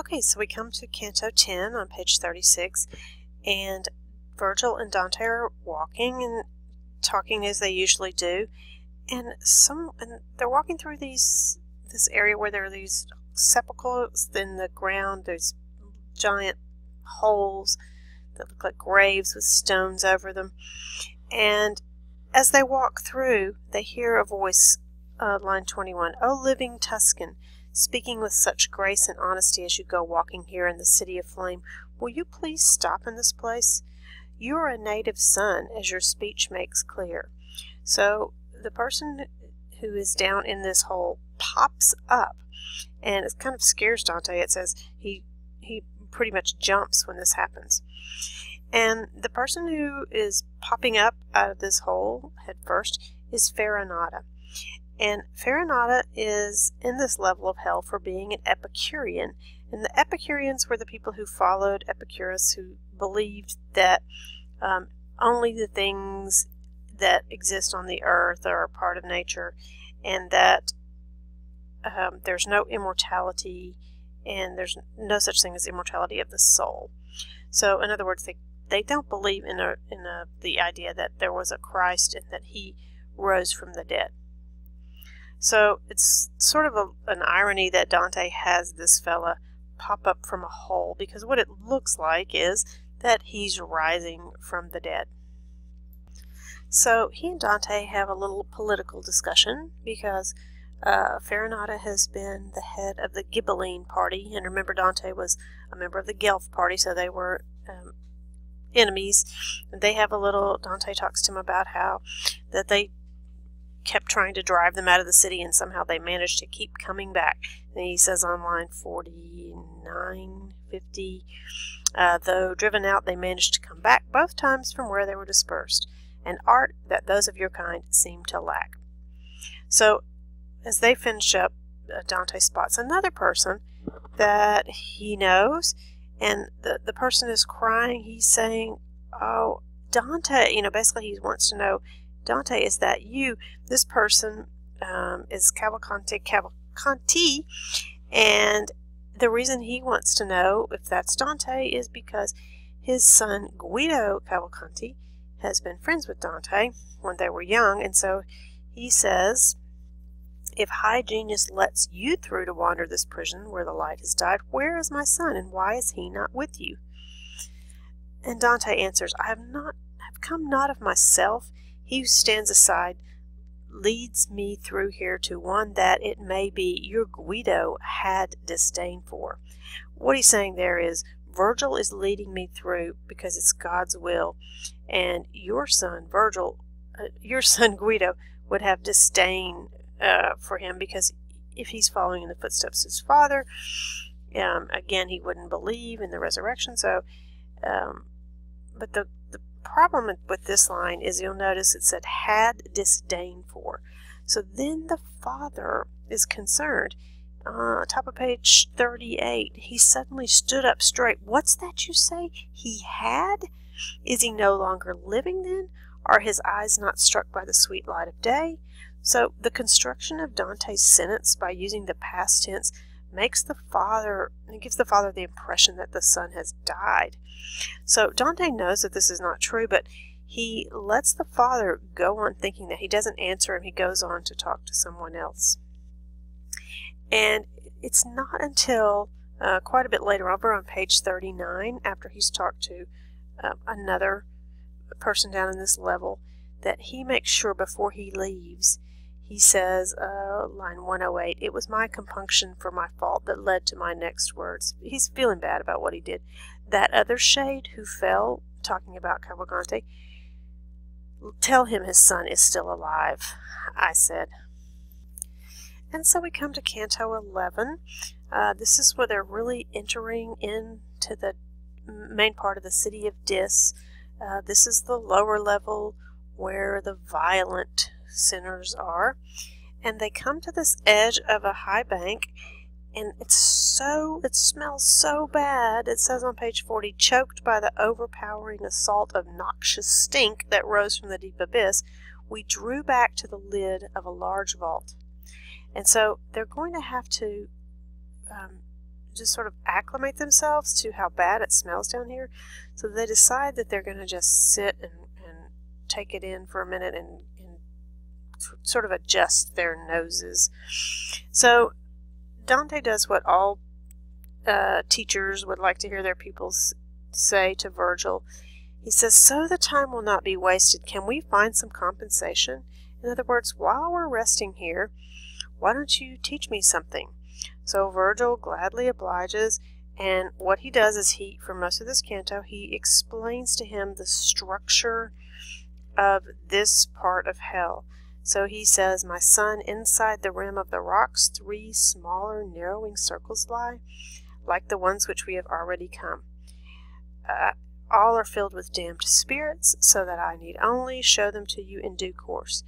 Okay, so we come to Canto 10 on page 36, and Virgil and Dante are walking and talking as they usually do, and they're walking through this area where there are these sepulchres in the ground. There's giant holes that look like graves with stones over them, and as they walk through, they hear a voice, line 21, "O living Tuscan, speaking with such grace and honesty as you go walking here in the city of flame, will you please stop in this place? You are a native son, as your speech makes clear." So the person who is down in this hole pops up, and it kind of scares Dante. It says he pretty much jumps when this happens. And the person who is popping up out of this hole head first is Farinata. And Farinata is in this level of hell for being an Epicurean. And the Epicureans were the people who followed Epicurus, who believed that only the things that exist on the earth are a part of nature, and that there's no immortality, and there's no such thing as immortality of the soul. So, in other words, they don't believe in the idea that there was a Christ and that he rose from the dead. So it's sort of an irony that Dante has this fella pop up from a hole, because what it looks like is that he's rising from the dead. So he and Dante have a little political discussion, because Farinata has been the head of the Ghibelline party, and remember Dante was a member of the Guelph party, so they were enemies. And Dante talks to him about how that they kept trying to drive them out of the city, and somehow they managed to keep coming back. And he says on line 49, 50, though driven out, they managed to come back both times from where they were dispersed, and art that those of your kind seem to lack. So as they finish up, Dante spots another person that he knows, and the person is crying. He's saying, "Oh, Dante," basically he wants to know, "Dante, is that you?" This person is Cavalcanti, and the reason he wants to know if that's Dante is because his son Guido Cavalcanti has been friends with Dante when they were young, and so he says, "If high genius lets you through to wander this prison where the light has died, where is my son, and why is he not with you?" And Dante answers, "I have come not of myself. He who stands aside leads me through here to one that it may be your Guido had disdain for." What he's saying there is, Virgil is leading me through because it's God's will, and your son Guido would have disdain for him, because if he's following in the footsteps of his father, again, he wouldn't believe in the resurrection. So, but the problem with this line is, you'll notice it said had disdain for. So then the father is concerned. Top of page 38, he suddenly stood up straight. "What's that you say? He had? Is he no longer living then? Are his eyes not struck by the sweet light of day?" So the construction of Dante's sentence by using the past tense gives the father the impression that the son has died. So Dante knows that this is not true, but he lets the father go on thinking that. He doesn't answer him. He goes on to talk to someone else. And it's not until quite a bit later, over on page 39, after he's talked to another person down in this level, that he makes sure before he leaves, he says, line 108, "It was my compunction for my fault that led to my next words." He's feeling bad about what he did. "That other shade who fell," talking about Cavalcanti, "tell him his son is still alive," I said. And so we come to Canto 11. This is where they're really entering into the main part of the city of Dis. This is the lower level where the violent sinners are, and they come to this edge of a high bank, and it smells so bad. It says on page 40, "Choked by the overpowering assault of noxious stink that rose from the deep abyss, we drew back to the lid of a large vault." And so they're going to have to just sort of acclimate themselves to how bad it smells down here. So they decide that they're going to just sit and take it in for a minute and sort of adjust their noses. So Dante does what all teachers would like to hear their pupils say to Virgil. He says, "So the time will not be wasted. Can we find some compensation? In other words, while we're resting here, why don't you teach me something?" So Virgil gladly obliges, and what he does is for most of this canto, he explains to him the structure of this part of hell. So he says, "My son, inside the rim of the rocks, 3 smaller narrowing circles lie, like the ones which we have already come. All are filled with damned spirits, so that I need only show them to you in due course.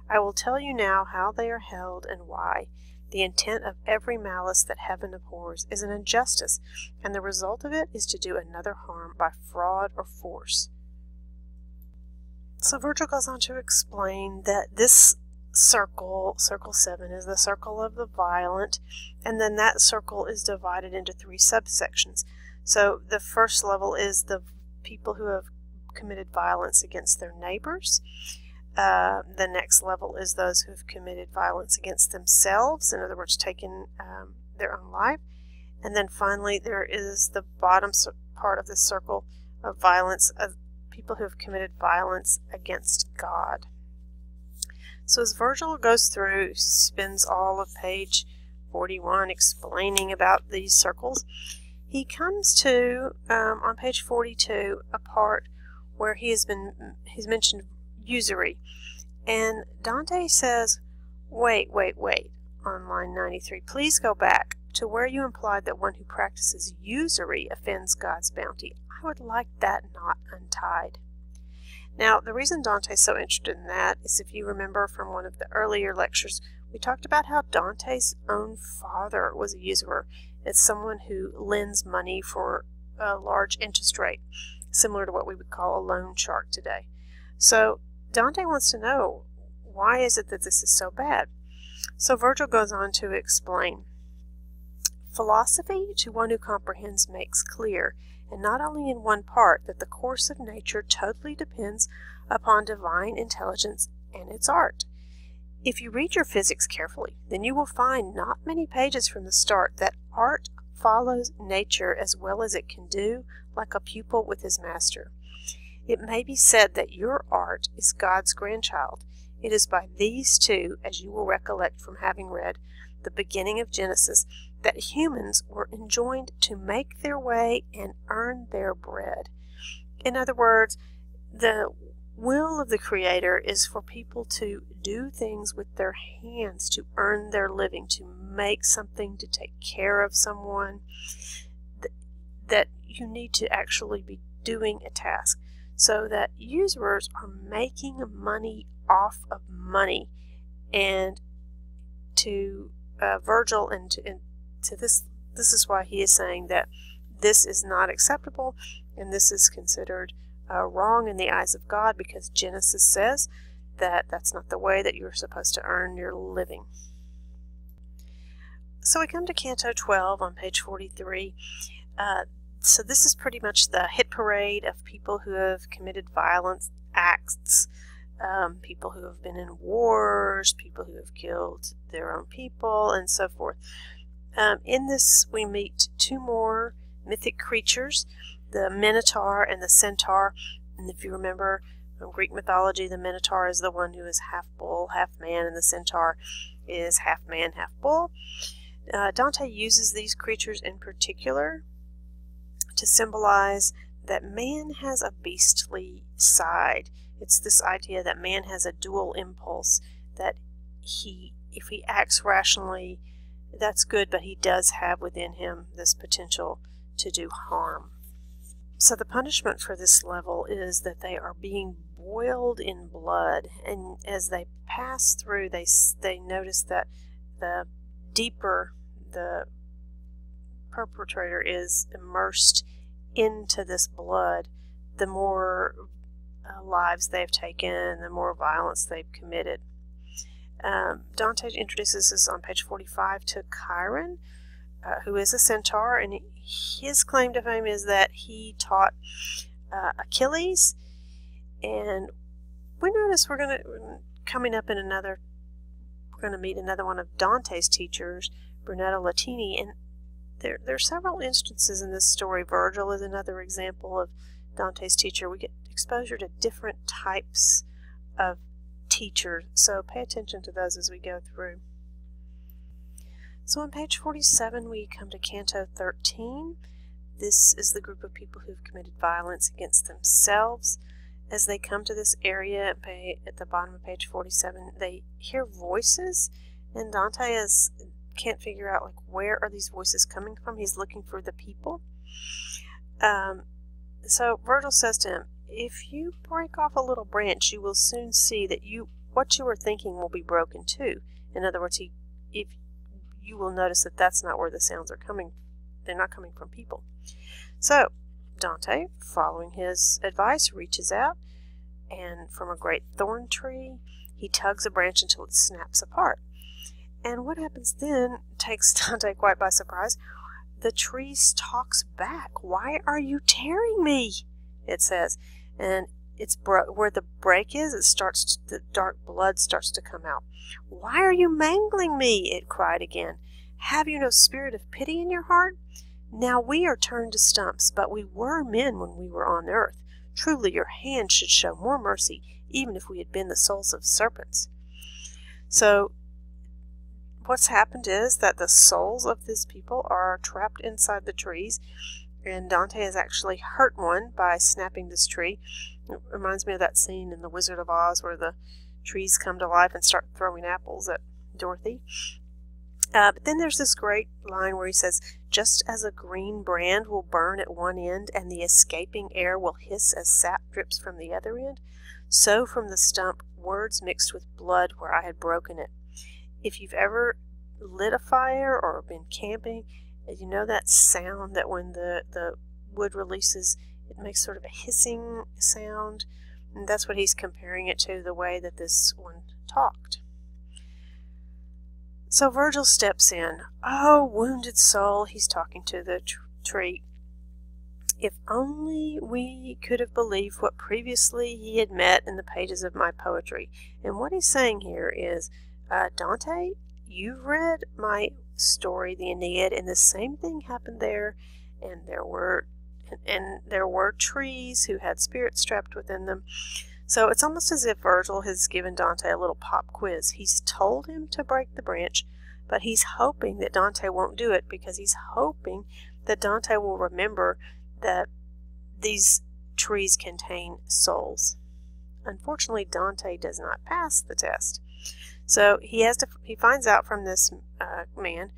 I will tell you now how they are held and why. The intent of every malice that heaven abhors is an injustice, and the result of it is to do another harm by fraud or force." So Virgil goes on to explain that this circle 7, is the circle of the violent, and then that circle is divided into 3 subsections. So the first level is the people who have committed violence against their neighbors. The next level is those who have committed violence against themselves, in other words, taken their own life. And then finally there is the bottom part of the circle of violence of people who have committed violence against God. So as Virgil goes through, spends all of page 41 explaining about these circles, he comes to, on page 42, a part where he's mentioned usury. And Dante says, wait, on line 93, "Please go back to where you implied that one who practices usury offends God's bounty. I would like that knot untied." Now, the reason Dante's so interested in that is, if you remember from one of the earlier lectures, we talked about how Dante's own father was a usurer. It's someone who lends money for a large interest rate, similar to what we would call a loan shark today. So Dante wants to know, why is it that this is so bad? So Virgil goes on to explain. "Philosophy, to one who comprehends, makes clear, and not only in one part, that the course of nature totally depends upon divine intelligence and its art. If you read your physics carefully, then you will find not many pages from the start that art follows nature as well as it can do, like a pupil with his master. It may be said that your art is God's grandchild. It is by these two, as you will recollect from having read the beginning of Genesis, that humans were enjoined to make their way and earn their bread." In other words, the will of the Creator is for people to do things with their hands, to earn their living, to make something, to take care of someone, that you need to actually be doing a task. So that usurers are making money off of money. And to Virgil and to this is why he is saying that this is not acceptable, and this is considered wrong in the eyes of God, because Genesis says that that's not the way that you're supposed to earn your living. So we come to Canto 12 on page 43. So this is pretty much the hit parade of people who have committed violent acts, people who have been in wars, people who have killed their own people, and so forth. In this we meet 2 more mythic creatures, the Minotaur and the Centaur. And if you remember from Greek mythology, the Minotaur is the one who is half bull, half man, and the Centaur is half man, half bull. Dante uses these creatures in particular to symbolize that man has a beastly side. It's this idea that man has a dual impulse, that if he acts rationally, that's good, but he does have within him this potential to do harm. So the punishment for this level is that they are being boiled in blood, and as they pass through, they notice that the deeper the perpetrator is immersed into this blood, the more lives they've taken, the more violence they've committed. Dante introduces us on page 45 to Chiron, who is a centaur, and his claim to fame is that he taught Achilles. And we notice we're going to meet another one of Dante's teachers, Brunetto Latini, and there are several instances in this story. Virgil is another example of Dante's teacher. We get exposure to different types of teachers, so pay attention to those as we go through. So on page 47 we come to Canto 13. This is the group of people who've committed violence against themselves. As they come to this area at the bottom of page 47, they hear voices, and Dante can't figure out, like, where are these voices coming from. He's looking for the people. So Virgil says to him, if you break off a little branch, you will soon see that what you are thinking will be broken too. In other words, if you will notice that that's not where the sounds are coming. They're not coming from people. So Dante, following his advice, reaches out, and from a great thorn tree, he tugs a branch until it snaps apart. And what happens then takes Dante quite by surprise. The tree talks back. "Why are you tearing me?" it says. And where the break is, the dark blood starts to come out. "Why are you mangling me?" it cried again. "Have you no spirit of pity in your heart? Now we are turned to stumps, but we were men when we were on earth. Truly your hand should show more mercy, even if we had been the souls of serpents." So what's happened is that the souls of these people are trapped inside the trees, and Dante has actually hurt one by snapping this tree. It reminds me of that scene in The Wizard of Oz where the trees come to life and start throwing apples at Dorothy. But then there's this great line where he says, "Just as a green brand will burn at one end and the escaping air will hiss as sap drips from the other end, so from the stump words mixed with blood where I had broken it." If you've ever lit a fire or been camping, you know that sound that when the wood releases, it makes sort of a hissing sound. And that's what he's comparing it to, the way that this one talked. So Virgil steps in. "Oh, wounded soul," he's talking to the tree. "If only we could have believed what previously he had met in the pages of my poetry." And what he's saying here is, Dante, you've read my story, the Aeneid, and the same thing happened there, and there were trees who had spirits trapped within them. So it's almost as if Virgil has given Dante a little pop quiz. He's told him to break the branch, but he's hoping that Dante won't do it, because he's hoping that Dante will remember that these trees contain souls. Unfortunately, Dante does not pass the test. So he finds out from this man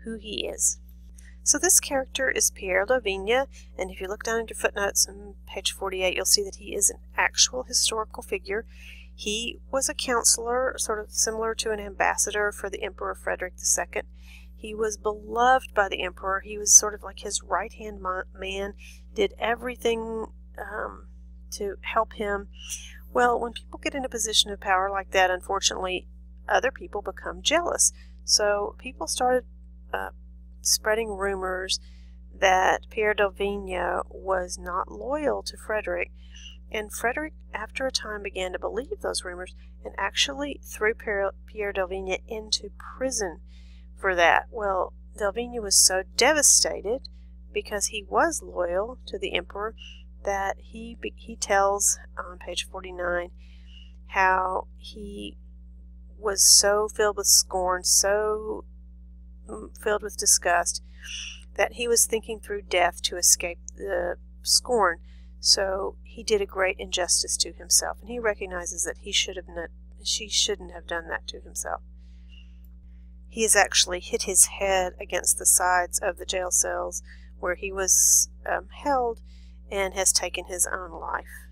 who he is. So this character is Pierre de Vigne, and if you look down at your footnotes on page 48, you'll see that he is an actual historical figure. He was a counselor, sort of similar to an ambassador for the Emperor Frederick II. He was beloved by the emperor. He was sort of like his right-hand man, did everything to help him. Well, when people get in a position of power like that, unfortunately, other people become jealous. So people started spreading rumors that Pierre de Vigne was not loyal to Frederick, and Frederick, after a time, began to believe those rumors and actually threw Pierre de Vigne into prison for that. Well, de Vigne was so devastated because he was loyal to the emperor that he tells on page 49 how he was so filled with scorn, so filled with disgust, that he was thinking through death to escape the scorn. So he did a great injustice to himself, and he recognizes that she shouldn't have done that to himself. He has actually hit his head against the sides of the jail cells where he was held, and has taken his own life.